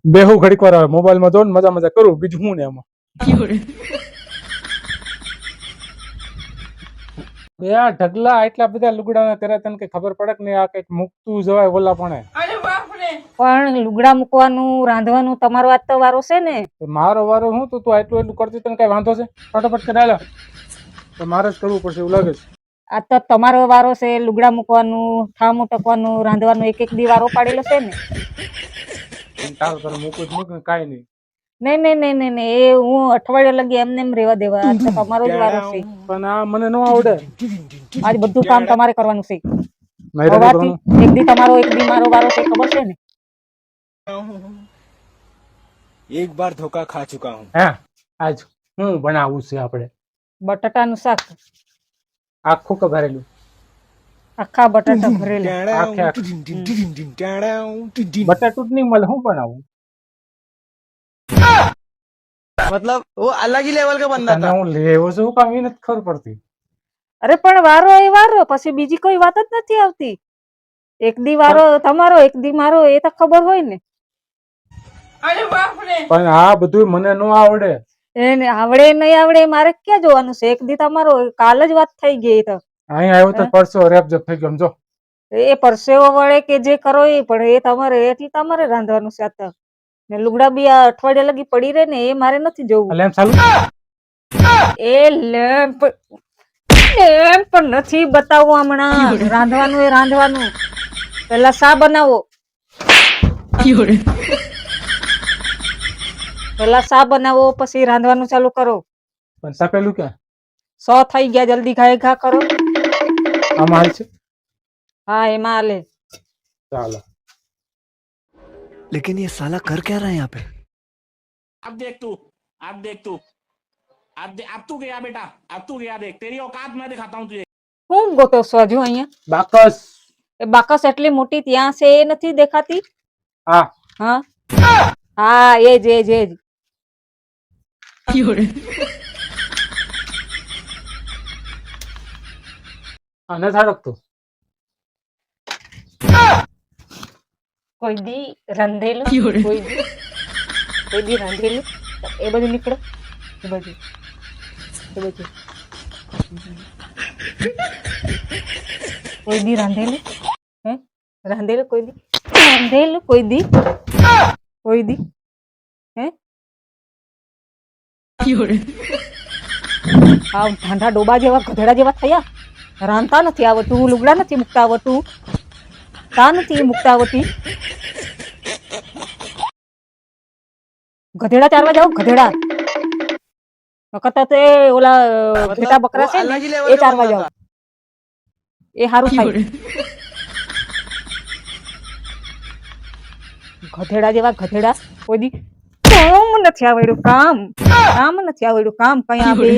બેહુ ઘડીક વાર મોબાઈલ માં જો ને મજા મજા કરું, બીજું હું ને એમાં યાર ઢગલા એટલા બધા લુગડા કરે તને કઈ ખબર પડે કે નહીં? આ કઈક મૂકતું જવાય ઓલા પણ. પણ લુગડા મૂકવાનું રાંધવાનું તમારો આજ તો વારો છે ને. મારો વારો હું તો તું એટલું એટલું કરતી તને કઈ વાંધો છે? ફટાફટ કરાયેલા તો મારે જ કરવું પડશે એવું લાગે છે. આ તો તમારો વારો છે લુગડા મૂકવાનું, ઠામું ટકવાનું, રાંધવાનું, એક એક દી વારો પાડેલો છે ને. તારું તારે મૂકવું જ મૂક, કાંઈ નહીં. નહીં નહીં નહીં નહીં નહીં, એ હું અઠવાડિયા લગી એમને એમ રહેવા દેવા. આજ તો તમારો જ વારો છે. પણ આ મને ન આવડે. આજ બધું કામ તમારે કરવાનું છે. નહીં સવારથી એક દી તમારો એક દી મારો વારો છે, ખબર છે ને? એક બાર ધોખા ખા ચુકા હું. હે આજ હું બનાવવું છે આપણે? બટાટાનું શાક, આખું કે ભરેલું? આખા બટાટા ભરેલા. બટાટું જ નહીં મળે, હું બનાવું? मतलब वो अलग ही लेवल का बंदा તને હું લેવો છું કામ એ નથી ખબર પડતી. અરે પણ વારો એ વારો, પછી બીજી કોઈ વાત જ નથી આવતી. એક દી વારો તમારો, એક દી મારો, એ તો ખબર હોય ને. પણ આ બધું મને ન આવડે. એને આવડે નહીં આવડે મારે ક્યાં જોવાનું છે? એક દી તમારો, કાલ જ વાત થઈ ગઈ. તો અહીં આવ્યો તો પરસો રેપ જપ થઈ ગયો, સમજો. એ પરસેવો વળે કે જે કરો એ, પણ એ તમારે એટલે તમારે રાંધવાનું છે. આ તો ને લુગડા બી આ અઠવાડિયા લગી પડી રહે ને, એ મારે નથી જોવું. લેમ્પ ચાલુ? એ લેમ્પ નથી બતાવવું હમણાં. રાંધવાનું એ રાંધવાનું. પેલા શા બનાવો, પેલા શા બનાવો, પછી રાંધવાનું ચાલુ કરો. પણ તપેલું ક્યાં? 100 થઈ ગયા, જલ્દી ઘાય ઘા કરો. આમાં હાલ છે? હા એમાં હાલે. ચાલો. लेकिन ये साला कर क्या रहा है यहाँ पे? अब देख तू, अब देख तू, अब तू गया बेटा, अब तू गया, देख तेरी औकात मैं दिखाता हूँ तुझे. હું ગોતો છો હજુ અહીંયા? બાકસ. એ બાકસ એટલી મોટી ત્યાં છે, એ નથી દેખાતી? હા હા હા, એજ એજ એજ. આને થાડકતું કોઈ દી રાંધેલું, કોઈ દી રાંધેલું, એ બધું નીકળે, એ બધું કોઈ દી રાંધેલું, હે રાંધેલું કોઈ દી, રાંધેલું કોઈ દી, કોઈ દી, હે આ ઢાંઢા ડોબા જેવા ગધેડા જેવા થયા. રાંધતા નથી આવડતું, લુગડા નથી મૂકતા આવડતું, તા નથી મૂકતા આવડતી. ગધેડા ચારવા જાવ, ગધેડા વખત તો ઓલા ઘેટા બકરા છે ને, એ ચારવા જાવ, એ સારું થાય. ગધેડા જેવા ગધેડા, કોઈ દી કામ નથી આવડ્યું, કામ નથી આવડ્યું, કામ કઈ આવે